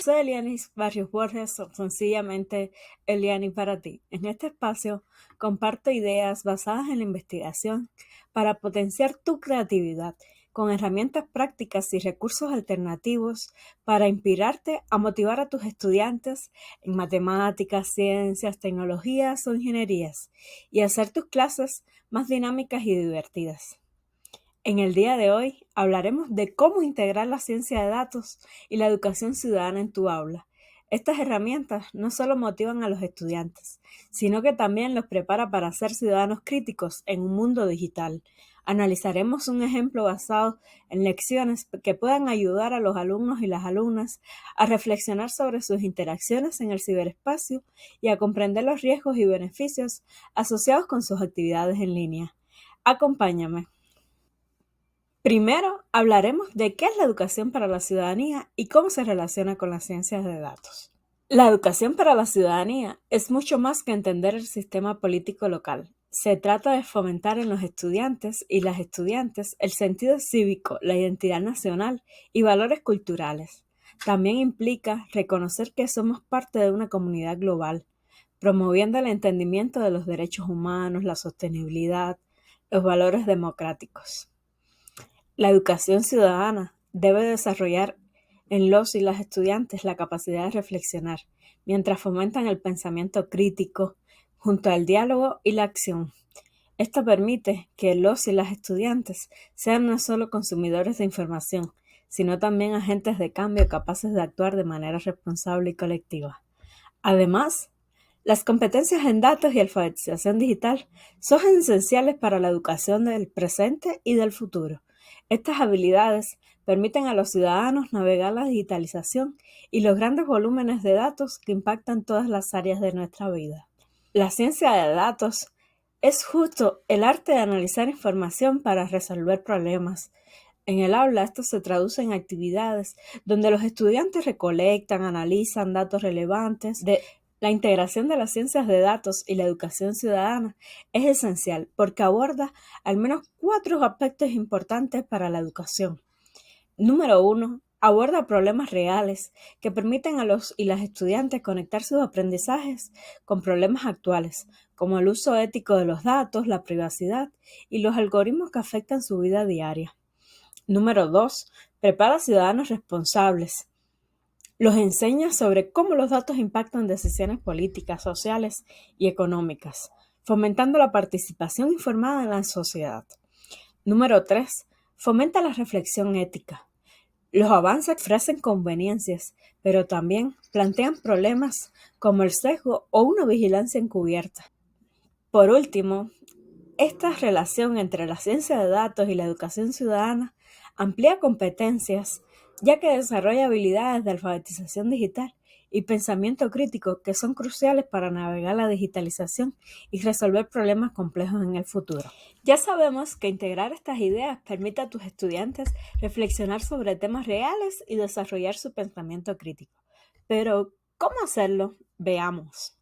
soy Elianis Barrios Borges, o sencillamente Eliani para ti. En este espacio comparto ideas basadas en la investigación para potenciar tu creatividad con herramientas prácticas y recursos alternativos para inspirarte a motivar a tus estudiantes en matemáticas, ciencias, tecnologías o ingenierías y hacer tus clases más dinámicas y divertidas. En el día de hoy hablaremos de cómo integrar la ciencia de datos y la educación ciudadana en tu aula. Estas herramientas no solo motivan a los estudiantes, sino que también los prepara para ser ciudadanos críticos en un mundo digital. Analizaremos un ejemplo basado en lecciones que puedan ayudar a los alumnos y las alumnas a reflexionar sobre sus interacciones en el ciberespacio y a comprender los riesgos y beneficios asociados con sus actividades en línea. Acompáñame. Primero, hablaremos de qué es la educación para la ciudadanía y cómo se relaciona con las ciencias de datos. La educación para la ciudadanía es mucho más que entender el sistema político local. Se trata de fomentar en los estudiantes y las estudiantes el sentido cívico, la identidad nacional y valores culturales. También implica reconocer que somos parte de una comunidad global, promoviendo el entendimiento de los derechos humanos, la sostenibilidad, los valores democráticos. La educación ciudadana debe desarrollar en los y las estudiantes la capacidad de reflexionar, mientras fomentan el pensamiento crítico, junto al diálogo y la acción. Esto permite que los y las estudiantes sean no solo consumidores de información, sino también agentes de cambio capaces de actuar de manera responsable y colectiva. Además, las competencias en datos y alfabetización digital son esenciales para la educación del presente y del futuro. Estas habilidades permiten a los ciudadanos navegar la digitalización y los grandes volúmenes de datos que impactan todas las áreas de nuestra vida. La ciencia de datos es justo el arte de analizar información para resolver problemas. En el aula esto se traduce en actividades donde los estudiantes recolectan, analizan datos relevantes. La integración de las ciencias de datos y la educación ciudadana es esencial porque aborda al menos 4 aspectos importantes para la educación. Número 1. Aborda problemas reales que permiten a los y las estudiantes conectar sus aprendizajes con problemas actuales, como el uso ético de los datos, la privacidad y los algoritmos que afectan su vida diaria. Número 2. Prepara ciudadanos responsables. Los enseña sobre cómo los datos impactan decisiones políticas, sociales y económicas, fomentando la participación informada en la sociedad. Número 3. Fomenta la reflexión ética. Los avances ofrecen conveniencias, pero también plantean problemas como el sesgo o una vigilancia encubierta. Por último, esta relación entre la ciencia de datos y la educación ciudadana amplía competencias, ya que desarrolla habilidades de alfabetización digital y pensamiento crítico que son cruciales para navegar la digitalización y resolver problemas complejos en el futuro. Ya sabemos que integrar estas ideas permite a tus estudiantes reflexionar sobre temas reales y desarrollar su pensamiento crítico. Pero, ¿cómo hacerlo? Veamos.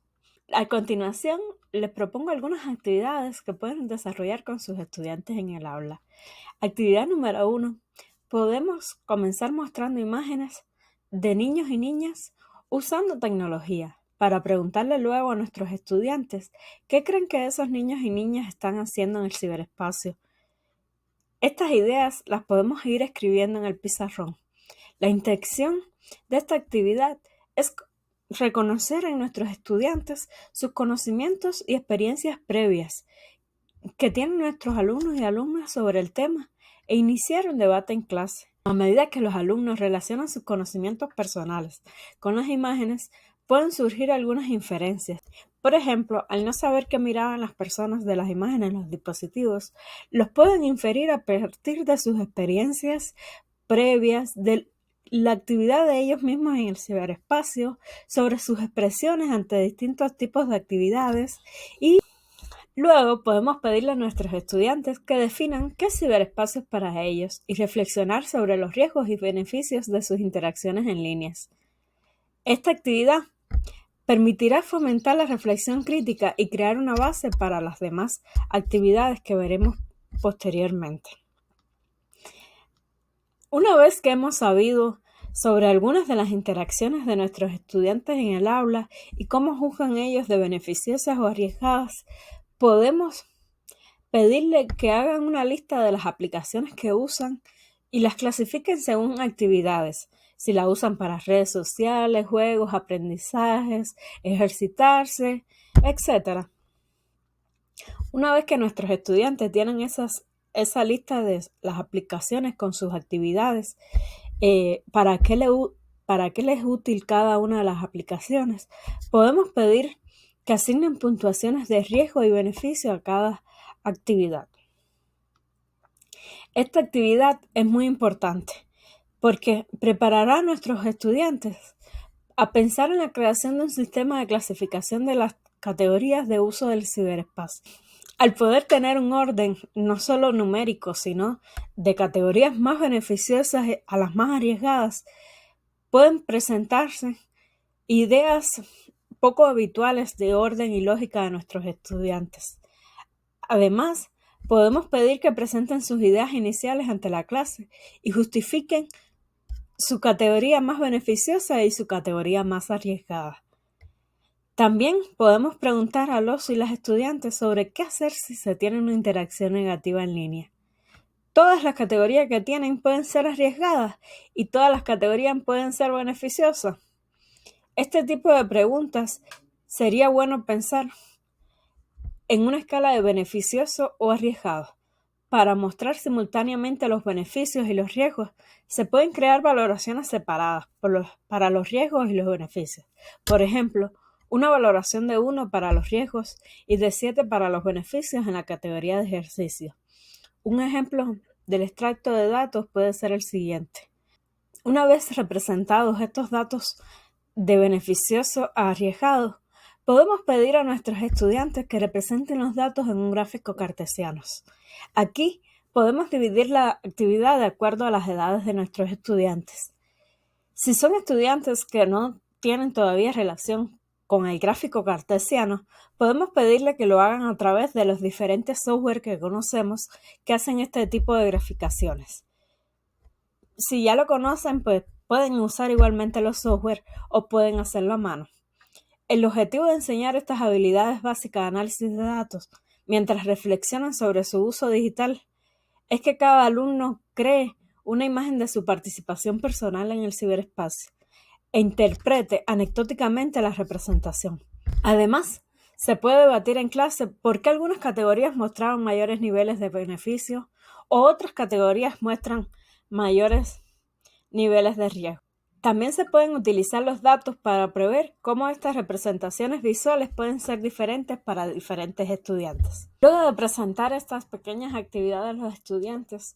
A continuación, les propongo algunas actividades que pueden desarrollar con sus estudiantes en el aula. Actividad número 1. Podemos comenzar mostrando imágenes de niños y niñas usando tecnología para preguntarle luego a nuestros estudiantes qué creen que esos niños y niñas están haciendo en el ciberespacio. Estas ideas las podemos ir escribiendo en el pizarrón. La intención de esta actividad es reconocer en nuestros estudiantes sus conocimientos y experiencias previas que tienen nuestros alumnos y alumnas sobre el tema e iniciar un debate en clase. A medida que los alumnos relacionan sus conocimientos personales con las imágenes, pueden surgir algunas inferencias. Por ejemplo, al no saber qué miraban las personas de las imágenes en los dispositivos, los pueden inferir a partir de sus experiencias previas de la actividad de ellos mismos en el ciberespacio, sobre sus expresiones ante distintos tipos de actividades y luego podemos pedirle a nuestros estudiantes que definan qué ciberespacio es para ellos y reflexionar sobre los riesgos y beneficios de sus interacciones en líneas. Esta actividad permitirá fomentar la reflexión crítica y crear una base para las demás actividades que veremos posteriormente. Una vez que hemos sabido sobre algunas de las interacciones de nuestros estudiantes en el aula y cómo juzgan ellos de beneficiosas o arriesgadas, podemos pedirle que hagan una lista de las aplicaciones que usan y las clasifiquen según actividades. Si la usan para redes sociales, juegos, aprendizajes, ejercitarse, etc. Una vez que nuestros estudiantes tienen esa lista de las aplicaciones con sus actividades, para qué les es útil cada una de las aplicaciones, podemos pedir que asignen puntuaciones de riesgo y beneficio a cada actividad. Esta actividad es muy importante porque preparará a nuestros estudiantes a pensar en la creación de un sistema de clasificación de las categorías de uso del ciberespacio. Al poder tener un orden no solo numérico, sino de categorías más beneficiosas a las más arriesgadas, pueden presentarse ideas poco habituales de orden y lógica de nuestros estudiantes. Además, podemos pedir que presenten sus ideas iniciales ante la clase y justifiquen su categoría más beneficiosa y su categoría más arriesgada. También podemos preguntar a los y las estudiantes sobre qué hacer si se tiene una interacción negativa en línea. Todas las categorías que tienen pueden ser arriesgadas y todas las categorías pueden ser beneficiosas. Este tipo de preguntas sería bueno pensar en una escala de beneficioso o arriesgado. Para mostrar simultáneamente los beneficios y los riesgos, se pueden crear valoraciones separadas para los riesgos y los beneficios. Por ejemplo, una valoración de 1 para los riesgos y de 7 para los beneficios en la categoría de ejercicio. Un ejemplo del extracto de datos puede ser el siguiente. Una vez representados estos datos de beneficioso a arriesgado, podemos pedir a nuestros estudiantes que representen los datos en un gráfico cartesiano. Aquí podemos dividir la actividad de acuerdo a las edades de nuestros estudiantes. Si son estudiantes que no tienen todavía relación con el gráfico cartesiano, podemos pedirle que lo hagan a través de los diferentes software que conocemos que hacen este tipo de graficaciones. Si ya lo conocen, pues pueden usar igualmente los software o pueden hacerlo a mano. El objetivo de enseñar estas habilidades básicas de análisis de datos mientras reflexionan sobre su uso digital es que cada alumno cree una imagen de su participación personal en el ciberespacio e interprete anecdóticamente la representación. Además, se puede debatir en clase por qué algunas categorías mostraron mayores niveles de beneficio o otras categorías muestran mayores niveles de riesgo. También se pueden utilizar los datos para prever cómo estas representaciones visuales pueden ser diferentes para diferentes estudiantes. Luego de presentar estas pequeñas actividades a los estudiantes,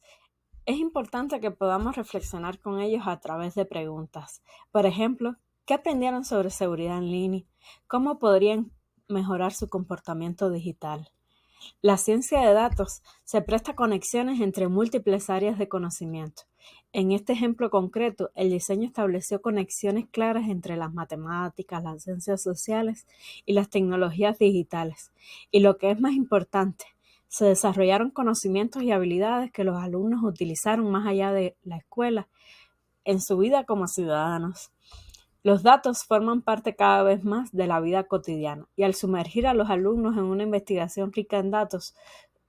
es importante que podamos reflexionar con ellos a través de preguntas. Por ejemplo, ¿qué aprendieron sobre seguridad en línea? ¿Cómo podrían mejorar su comportamiento digital? La ciencia de datos se presta conexiones entre múltiples áreas de conocimiento. En este ejemplo concreto, el diseño estableció conexiones claras entre las matemáticas, las ciencias sociales y las tecnologías digitales. Y lo que es más importante, se desarrollaron conocimientos y habilidades que los alumnos utilizaron más allá de la escuela en su vida como ciudadanos. Los datos forman parte cada vez más de la vida cotidiana y al sumergir a los alumnos en una investigación rica en datos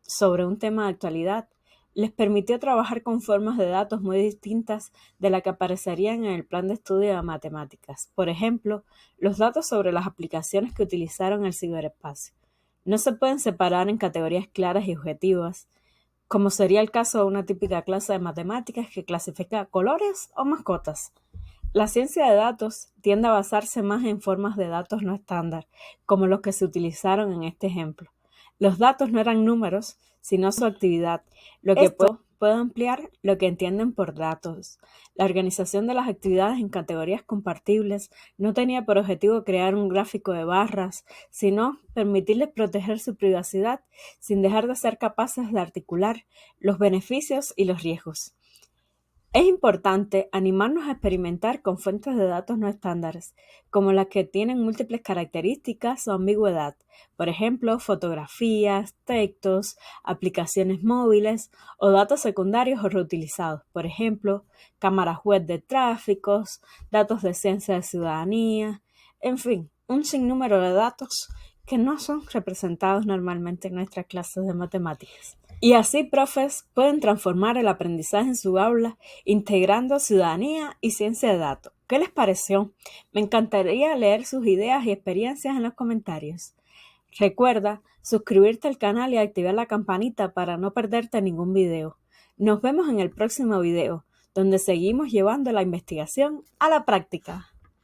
sobre un tema de actualidad, les permitió trabajar con formas de datos muy distintas de las que aparecerían en el plan de estudio de matemáticas. Por ejemplo, los datos sobre las aplicaciones que utilizaron el ciberespacio. No se pueden separar en categorías claras y objetivas, como sería el caso de una típica clase de matemáticas que clasifica colores o mascotas. La ciencia de datos tiende a basarse más en formas de datos no estándar, como los que se utilizaron en este ejemplo. Los datos no eran números, sino su actividad, lo que puede ampliar lo que entienden por datos. La organización de las actividades en categorías compartibles no tenía por objetivo crear un gráfico de barras, sino permitirles proteger su privacidad sin dejar de ser capaces de articular los beneficios y los riesgos. Es importante animarnos a experimentar con fuentes de datos no estándares, como las que tienen múltiples características o ambigüedad, por ejemplo, fotografías, textos, aplicaciones móviles o datos secundarios o reutilizados, por ejemplo, cámaras web de tráficos, datos de ciencia de ciudadanía, en fin, un sinnúmero de datos que no son representados normalmente en nuestras clases de matemáticas. Y así, profes pueden transformar el aprendizaje en su aula integrando ciudadanía y ciencia de datos. ¿Qué les pareció? Me encantaría leer sus ideas y experiencias en los comentarios. Recuerda suscribirte al canal y activar la campanita para no perderte ningún video. Nos vemos en el próximo video, donde seguimos llevando la investigación a la práctica.